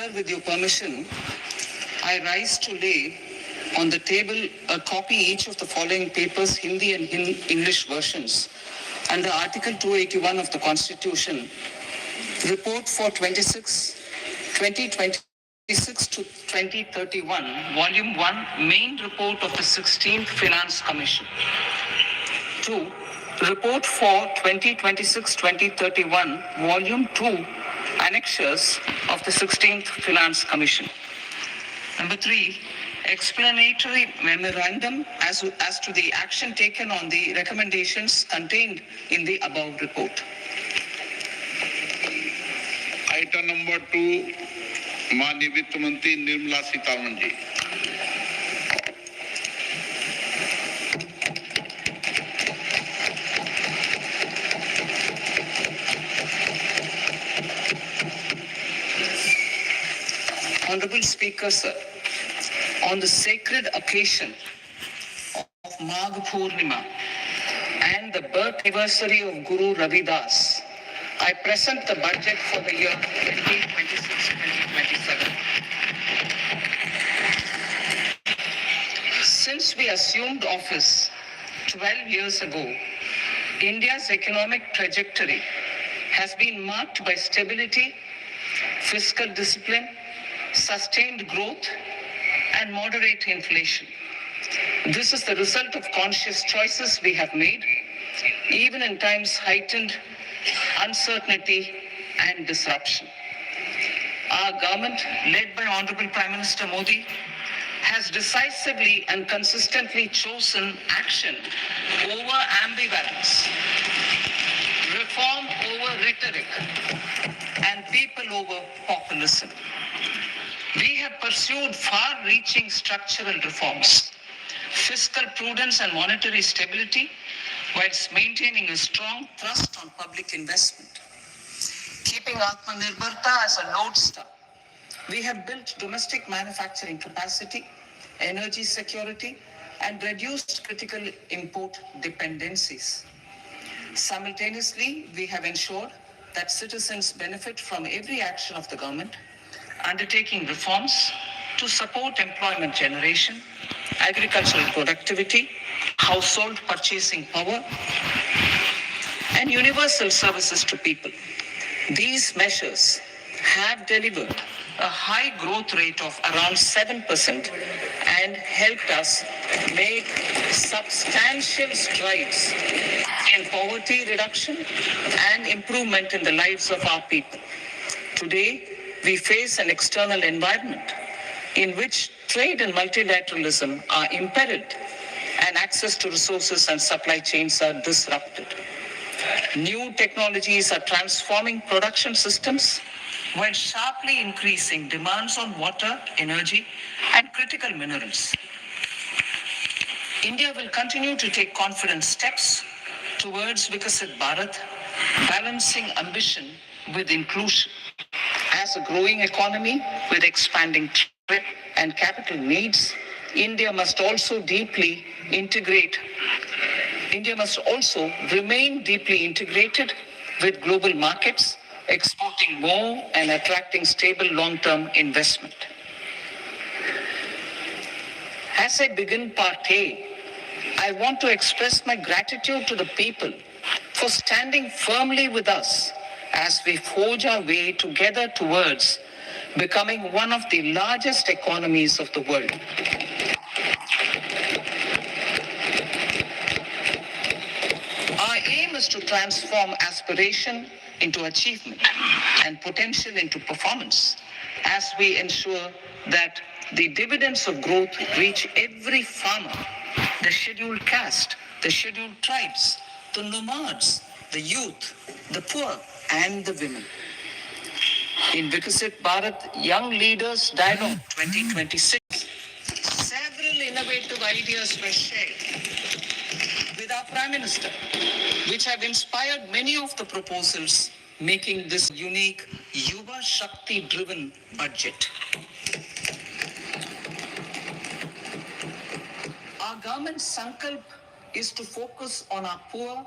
Sir, with your permission, I rise to lay on the table a copy each of the following papers, Hindi and English versions, under Article 281 of the Constitution, Report for 2026 to 2031, Volume 1, Main Report of the 16th Finance Commission. 2. Report for 2026-2031, Volume 2, Annexures of the 16th Finance Commission. Number 3, explanatory memorandum as to the action taken on the recommendations contained in the above report. Item number 2, माननीय वित्त मंत्री Nirmala Sitharaman ji. Honorable Speaker, sir, on the sacred occasion of Magh Purnima and the birth anniversary of Guru Ravidas, I present the budget for the year 2026-2027. Since we assumed office 12 years ago, India's economic trajectory has been marked by stability, fiscal discipline, sustained growth, and moderate inflation. This is the result of conscious choices we have made, even in times heightened uncertainty and disruption. Our government, led by Honorable Prime Minister Modi, has decisively and consistently chosen action over ambivalence, reform over rhetoric, and people over populism. We have pursued far-reaching structural reforms, fiscal prudence and monetary stability, whilst maintaining a strong thrust on public investment. Keeping Atmanirbharta as a lodestar, we have built domestic manufacturing capacity, energy security, and reduced critical import dependencies. Simultaneously, we have ensured that citizens benefit from every action of the government, undertaking reforms to support employment generation, agricultural productivity, household purchasing power, and universal services to people. These measures have delivered a high growth rate of around 7% and helped us make substantial strides in poverty reduction and improvement in the lives of our people. Today, we face an external environment in which trade and multilateralism are imperiled and access to resources and supply chains are disrupted. New technologies are transforming production systems while sharply increasing demands on water, energy, and critical minerals. India will continue to take confident steps towards Vikasit Bharat, balancing ambition with inclusion. As a growing economy with expanding trade and capital needs, India must also remain deeply integrated with global markets, exporting more and attracting stable long-term investment. As I begin Part A, I want to express my gratitude to the people for standing firmly with us as we forge our way together towards becoming one of the largest economies of the world. Our aim is to transform aspiration into achievement and potential into performance as we ensure that the dividends of growth reach every farmer, the scheduled caste, the scheduled tribes, the nomads, the youth, the poor, and the women. In Vikasit Bharat Young Leaders Dialogue 2026, several innovative ideas were shared with our Prime Minister, which have inspired many of the proposals, making this unique Yuva Shakti-driven budget. Our government's sankalp is to focus on our poor,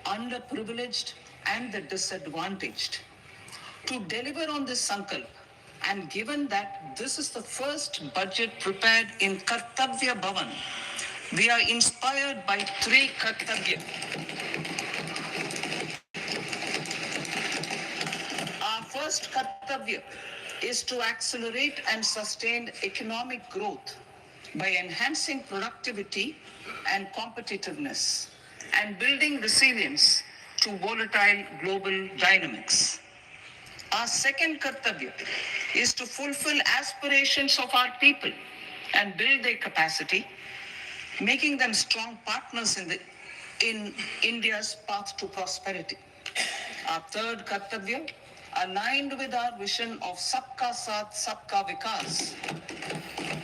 underprivileged, and the disadvantaged. To deliver on this sankalp, And given that this is the first budget prepared in Kartavya Bhavan, we are inspired by three Kartavya. Our first Kartavya is to accelerate and sustain economic growth by enhancing productivity and competitiveness and building resilience to volatile global dynamics. Our second Kartavya is to fulfill aspirations of our people and build their capacity, making them strong partners in India's path to prosperity. Our third Kartavya, aligned with our vision of Sabka Saath, Sabka Vikas,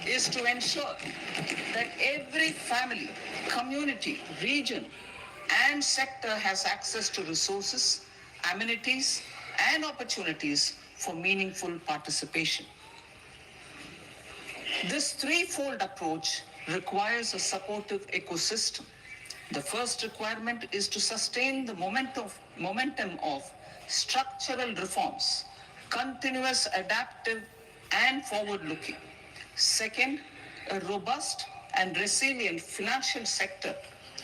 is to ensure that every family, community, region, and sector has access to resources, amenities, and opportunities for meaningful participation. This threefold approach requires a supportive ecosystem. The first requirement is to sustain the momentum of structural reforms, continuous, adaptive, and forward-looking. Second, a robust and resilient financial sector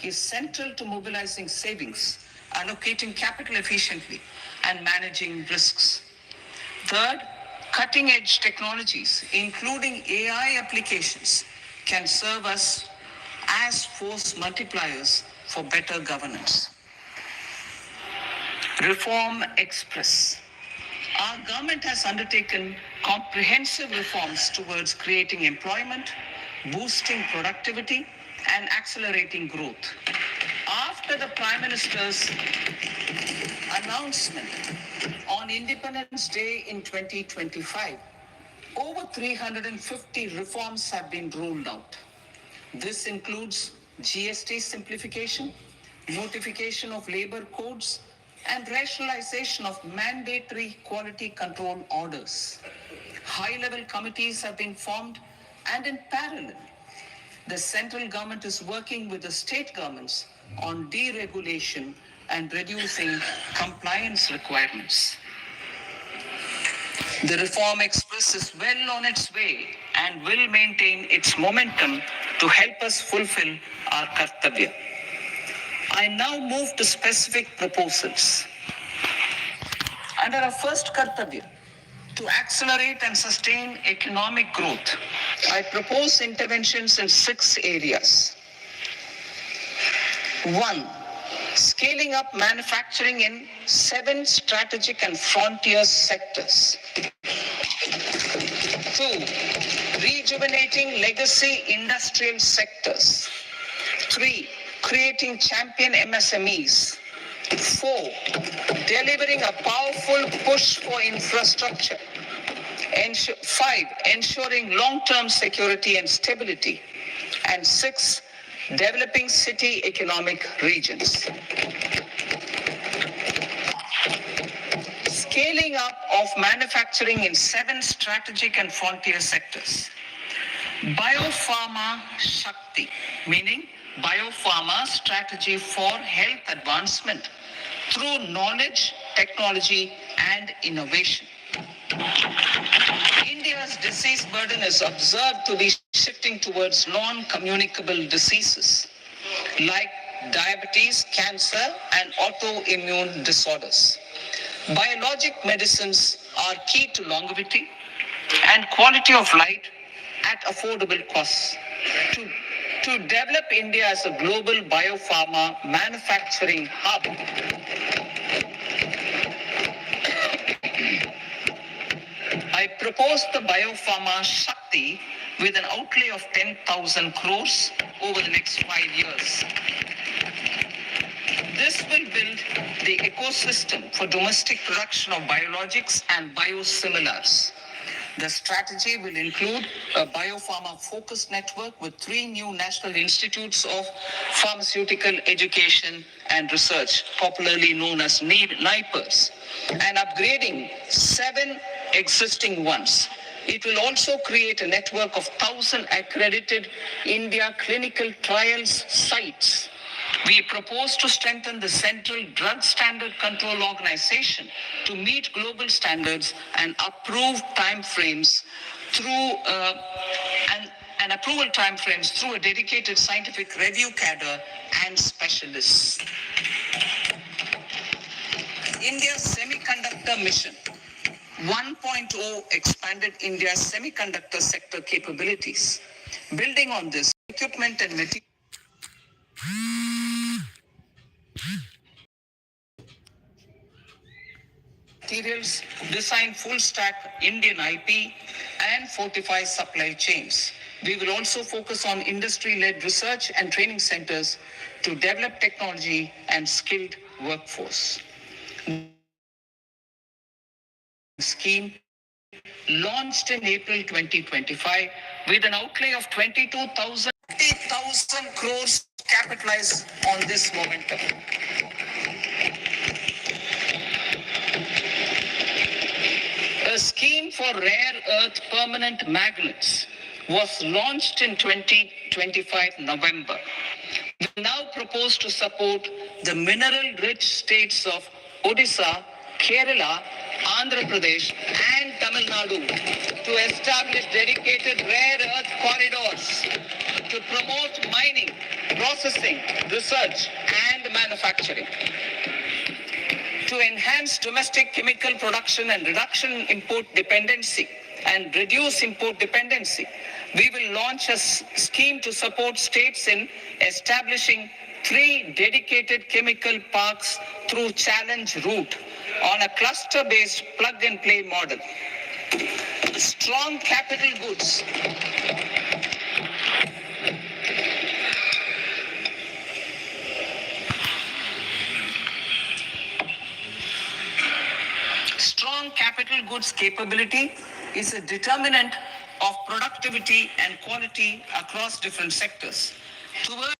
is central to mobilizing savings, allocating capital efficiently, and managing risks. Third, cutting-edge technologies, including AI applications, can serve us as force multipliers for better governance. Reform Express. Our government has undertaken comprehensive reforms towards creating employment, boosting productivity, and accelerating growth. After the Prime Minister's announcement on Independence Day in 2025, over 350 reforms have been rolled out. This includes GST simplification, notification of labor codes, and rationalization of mandatory quality control orders. High-level committees have been formed, and in parallel, the central government is working with the state governments on deregulation and reducing compliance requirements. The Reform Express is well on its way and will maintain its momentum to help us fulfill our Kartavya. I now move to specific proposals. Under our first Kartavya, to accelerate and sustain economic growth, I propose interventions in 6 areas. 1. Scaling up manufacturing in 7 strategic and frontier sectors. 2. Rejuvenating legacy industrial sectors. 3. Creating champion MSMEs. 4. Delivering a powerful push for infrastructure. 5. Ensuring long-term security and stability. And 6. Developing city economic regions. Scaling up of manufacturing in 7 strategic and frontier sectors. Biopharma Shakti, meaning biopharma strategy for health advancement through knowledge, technology, and innovation. India's disease burden is observed to be shifting towards non-communicable diseases like diabetes, cancer, and autoimmune disorders. Biologic medicines are key to longevity and quality of life at affordable costs. To develop India as a global biopharma manufacturing hub, I propose the Biopharma Shakti with an outlay of 10,000 crores over the next 5 years. This will build the ecosystem for domestic production of biologics and biosimilars. The strategy will include a biopharma-focused network with 3 new national institutes of pharmaceutical education and research, popularly known as NIPERs, and upgrading 7 existing ones. It will also create a network of 1,000 accredited India clinical trials sites We propose to strengthen the Central Drug Standard Control Organization to meet global standards and approve timeframes through and approval timeframes through a dedicated scientific review cadre and specialists. India's semiconductor mission 1.0 expanded India's semiconductor sector capabilities. Building on this, equipment and materials, design full stack Indian IP, and fortify supply chains. We will also focus on industry-led research and training centers to develop technology and skilled workforce. Scheme launched in April 2025 with an outlay of 22,000 crores capitalized on this momentum. A scheme for rare earth permanent magnets was launched in 2025 November. We now propose to support the mineral-rich states of Odisha, Kerala, Andhra Pradesh, and Tamil Nadu to establish dedicated rare earth corridors to promote mining, processing, research, and manufacturing. To enhance domestic chemical production and reduce import dependency, we will launch a scheme to support states in establishing 3 dedicated chemical parks through challenge route on a cluster-based plug-and-play model. Strong capital goods. Strong capital goods capability is a determinant of productivity and quality across different sectors. Towards